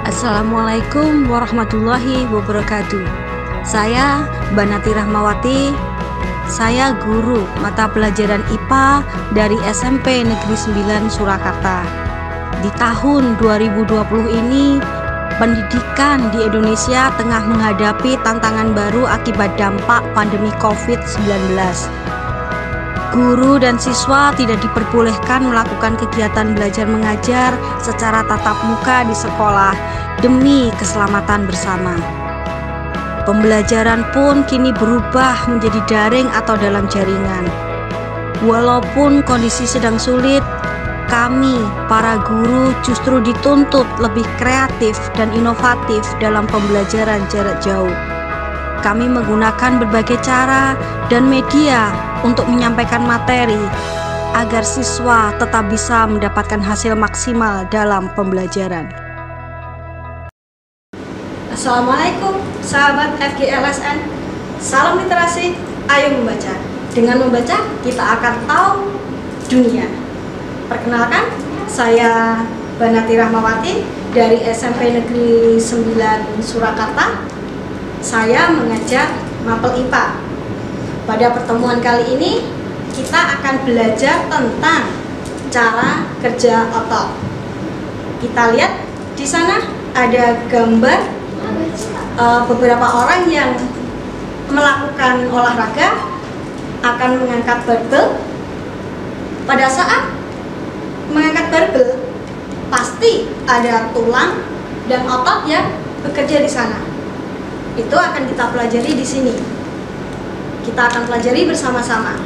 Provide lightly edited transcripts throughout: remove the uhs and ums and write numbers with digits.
Assalamualaikum warahmatullahi wabarakatuh. Saya Banati Rahmawati. Saya guru mata pelajaran IPA dari SMP Negeri 9 Surakarta. Di tahun 2020 ini, pendidikan di Indonesia tengah menghadapi tantangan baru akibat dampak pandemi COVID-19. Guru dan siswa tidak diperbolehkan melakukan kegiatan belajar mengajar secara tatap muka di sekolah demi keselamatan bersama. Pembelajaran pun kini berubah menjadi daring atau dalam jaringan. Walaupun kondisi sedang sulit, kami, para guru, justru dituntut lebih kreatif dan inovatif dalam pembelajaran jarak jauh. Kami menggunakan berbagai cara dan media untuk menyampaikan materi agar siswa tetap bisa mendapatkan hasil maksimal dalam pembelajaran. Assalamualaikum sahabat FGLSN. Salam literasi, ayo membaca. Dengan membaca kita akan tahu dunia. Perkenalkan, saya Banati Rahmawati dari SMP Negeri 9 Surakarta. Saya mengajar mapel IPA. Pada pertemuan kali ini kita akan belajar tentang cara kerja otot. Kita lihat di sana ada gambar beberapa orang yang melakukan olahraga akan mengangkat barbel. Pada saat mengangkat barbel pasti ada tulang dan otot yang bekerja di sana. Itu akan kita pelajari di sini. Kita akan pelajari bersama-sama.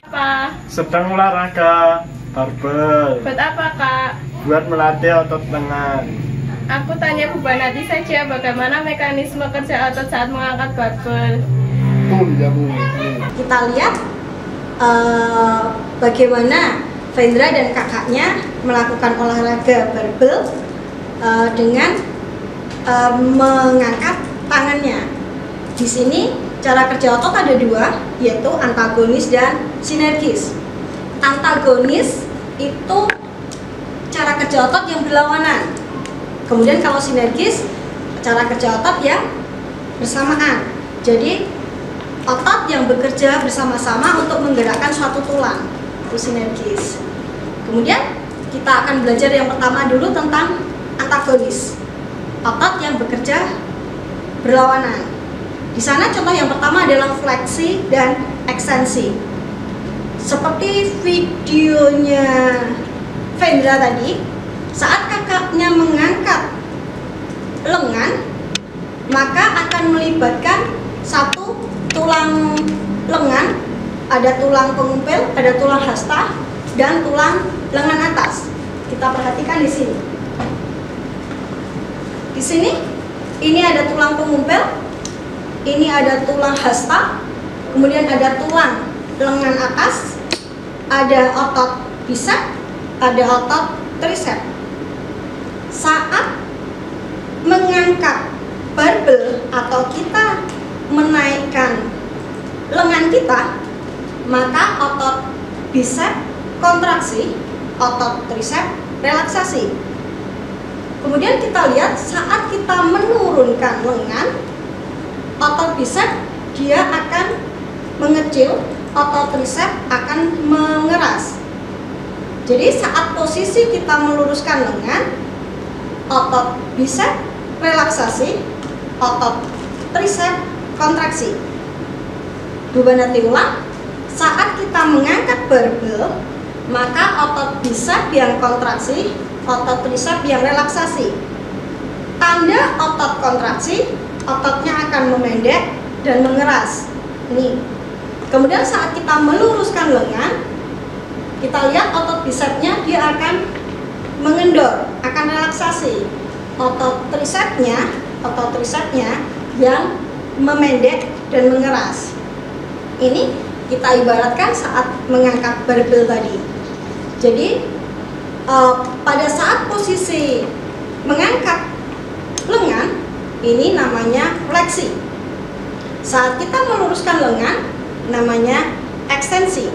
Apa? Sedang olahraga barbel. Buat apa, Kak? Buat melatih otot lengan. Aku tanya Bu Banati saja, bagaimana mekanisme kerja otot saat mengangkat barbel? Kita lihat bagaimana Vendra dan kakaknya melakukan olahraga barbel dengan mengangkat tangannya. Di sini cara kerja otot ada dua, yaitu antagonis dan sinergis. Antagonis itu cara kerja otot yang berlawanan. Kemudian kalau sinergis, cara kerja otot yang bersamaan. Jadi otot yang bekerja bersama-sama untuk menggerakkan suatu tulang, itu sinergis. Kemudian kita akan belajar yang pertama dulu tentang antagonis, otot yang bekerja berlawanan. Di sana contoh yang pertama adalah fleksi dan ekstensi. Seperti videonya Vendra tadi, saat kakaknya mengangkat lengan, maka akan melibatkan satu tulang lengan, ada tulang pengumpil, ada tulang hasta, dan tulang lengan atas. Kita perhatikan di sini. Di sini, ini ada tulang pengumpil, ini ada tulang hasta, kemudian ada tulang lengan atas, ada otot bicep, ada otot tricep. Saat mengangkat barbel atau kita menaikkan lengan kita, maka otot bicep kontraksi, otot tricep relaksasi. Kemudian kita lihat saat kita menurunkan lengan, otot bicep dia akan mengecil, otot tricep akan mengeras. Jadi saat posisi kita meluruskan lengan, otot bicep relaksasi, otot tricep kontraksi. Bu Banati ulang, saat kita mengangkat barbel, maka otot bicep yang kontraksi, otot tricep yang relaksasi. Tanda otot kontraksi, ototnya akan memendek dan mengeras. Nih. Kemudian saat kita meluruskan lengan, kita lihat otot bicepnya dia akan mengendor, akan relaksasi. Otot tricepnya yang memendek dan mengeras. Ini kita ibaratkan saat mengangkat barbel tadi. Jadi pada saat posisi mengangkat lengan, ini namanya fleksi. Saat kita meluruskan lengan, namanya ekstensi.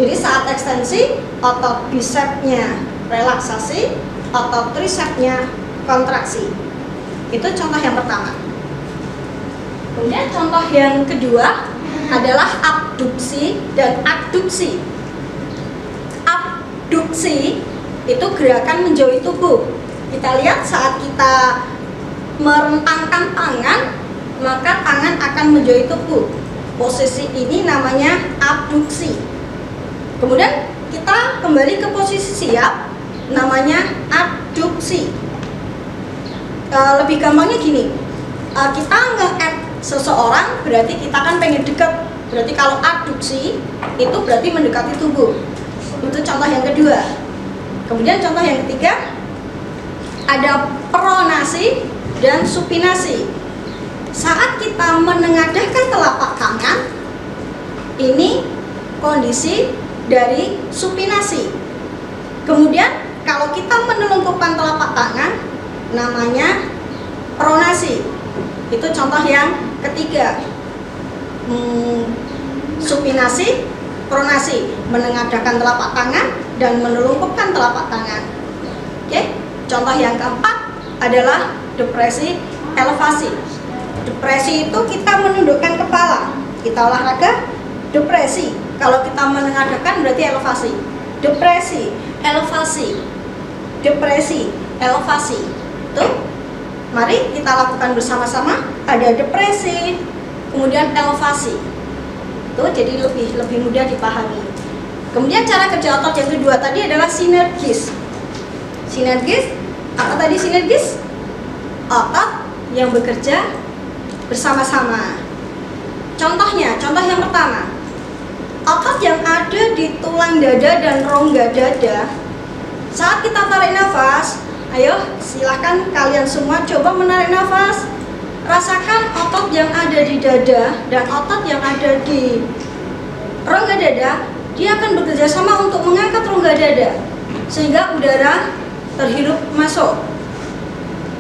Jadi saat ekstensi, otot bicepnya relaksasi, otot tricepnya kontraksi. Itu contoh yang pertama. Kemudian contoh yang kedua adalah abduksi dan adduksi. Abduksi itu gerakan menjauhi tubuh. Kita lihat saat kita merentangkan tangan, maka tangan akan menjauhi tubuh. Posisi ini namanya abduksi. Kemudian kita kembali ke posisi siap, namanya adduksi. Lebih gampangnya gini, kita nge-add seseorang berarti kita kan pengen dekat. Berarti kalau adduksi itu berarti mendekati tubuh. Itu contoh yang kedua. Kemudian contoh yang ketiga ada pronasi dan supinasi. Saat kita menengadahkan telapak tangan, ini kondisi dari supinasi. Kemudian kalau kita menelungkupkan telapak tangan, namanya pronasi. Itu contoh yang ketiga. Supinasi, pronasi, menengadahkan telapak tangan dan menelungkupkan telapak tangan. Oke. Contoh yang keempat adalah depresi elevasi. Depresi itu kita menundukkan kepala. Kita olahraga depresi. Kalau kita menengadahkan berarti elevasi. Depresi, elevasi. Depresi, elevasi. Tuh. Mari kita lakukan bersama-sama. Ada depresi, kemudian elevasi. Tuh, jadi lebih mudah dipahami. Kemudian cara kerja otot yang kedua tadi adalah sinergis. Sinergis, apa tadi sinergis? Otot yang bekerja bersama-sama. Contohnya, contoh yang pertama, otot yang ada di tulang dada dan rongga dada. Saat kita tarik nafas, ayo silahkan kalian semua coba menarik nafas. Rasakan otot yang ada di dada dan otot yang ada di rongga dada. Dia akan bekerja sama untuk mengangkat rongga dada sehingga udara terhirup masuk.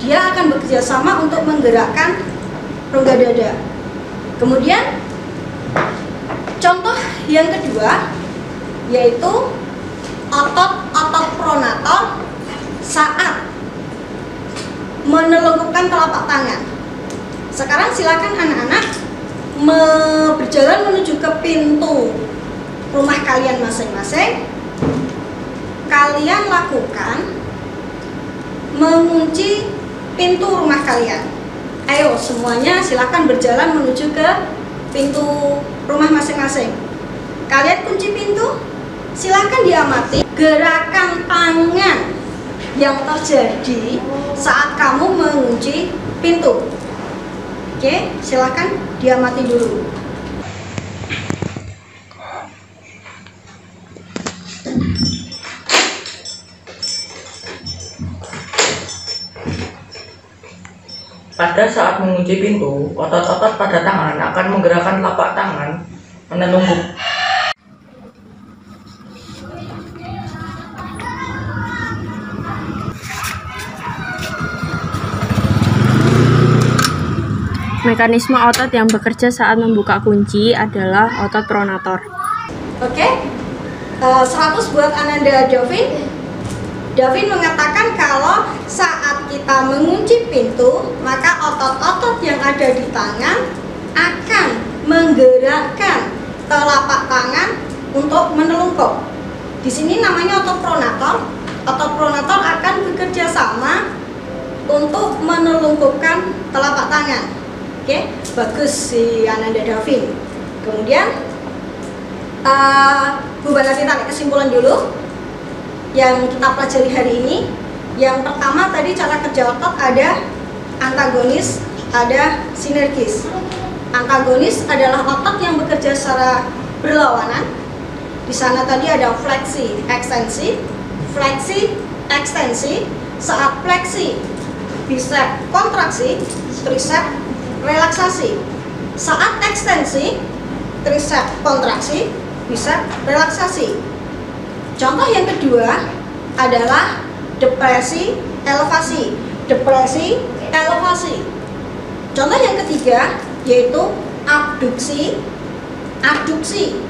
Dia akan bekerja sama untuk menggerakkan rongga dada. Kemudian contoh yang kedua yaitu otot-otot pronator saat menelungkupkan telapak tangan. Sekarang silakan anak-anak berjalan menuju ke pintu rumah kalian masing-masing. Kalian lakukan mengunci pintu rumah kalian. Ayo semuanya silakan berjalan menuju ke pintu rumah masing-masing. Kalian kunci pintu. Silakan diamati gerakan tangan yang terjadi saat kamu mengunci pintu. Oke, silakan diamati dulu. Pada saat mengunci pintu, otot-otot pada tangan akan menggerakkan telapak tangan menelungkup. Mekanisme otot yang bekerja saat membuka kunci adalah otot pronator. Oke, 100 buat Ananda Davin. Davin mengatakan kalau saat kita mengunci pintu, maka otot-otot yang ada di tangan akan menggerakkan telapak tangan untuk menelungkup. Di sini namanya otot pronator. Otot pronator akan bekerja sama untuk menelungkupkan telapak tangan. Oke, bagus si Ananda Davin. Kemudian Bu Banati tarik kesimpulan dulu yang kita pelajari hari ini. Yang pertama tadi cara kerja otot ada antagonis, ada sinergis. Antagonis adalah otot yang bekerja secara berlawanan. Di sana tadi ada fleksi, ekstensi, fleksi, ekstensi. Saat fleksi, bicep kontraksi, tricep relaksasi. Saat ekstensi, tricep kontraksi, bicep relaksasi. Contoh yang kedua adalah depresi elevasi. Depresi elevasi. Contoh yang ketiga yaitu abduksi, adduksi.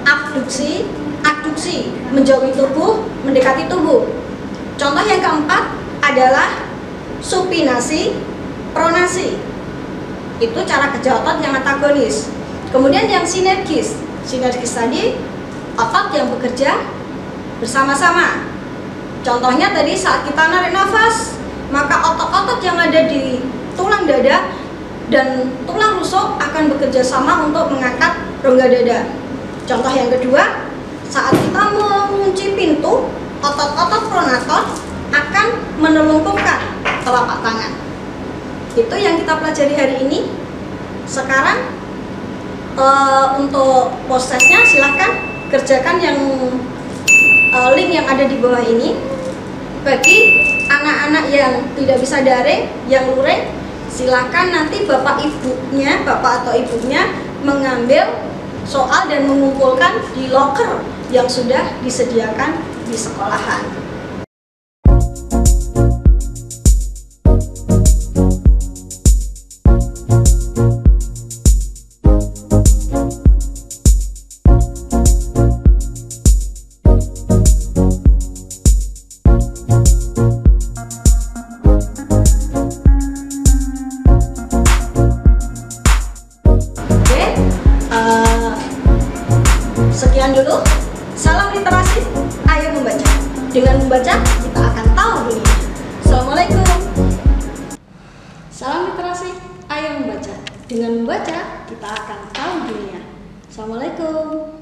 Abduksi, adduksi, menjauhi tubuh, mendekati tubuh. Contoh yang keempat adalah supinasi, pronasi. Itu cara kerja otot yang antagonis. Kemudian yang sinergis. Sinergis tadi otot yang bekerja bersama-sama. Contohnya tadi saat kita narik nafas, maka otot-otot yang ada di tulang dada dan tulang rusuk akan bekerja sama untuk mengangkat rongga dada. Contoh yang kedua, saat kita mengunci pintu, otot-otot pronator akan menelungkupkan telapak tangan. Itu yang kita pelajari hari ini. Sekarang untuk prosesnya silahkan kerjakan yang link yang ada di bawah ini. Bagi anak-anak yang tidak bisa daring, yang luring, silahkan nanti bapak atau ibunya mengambil soal dan mengumpulkan di loker yang sudah disediakan di sekolahan. Sekian dulu, salam literasi, ayo membaca. Dengan membaca, kita akan tahu dunia. Assalamualaikum. Salam literasi, ayo membaca. Dengan membaca, kita akan tahu dunia. Assalamualaikum.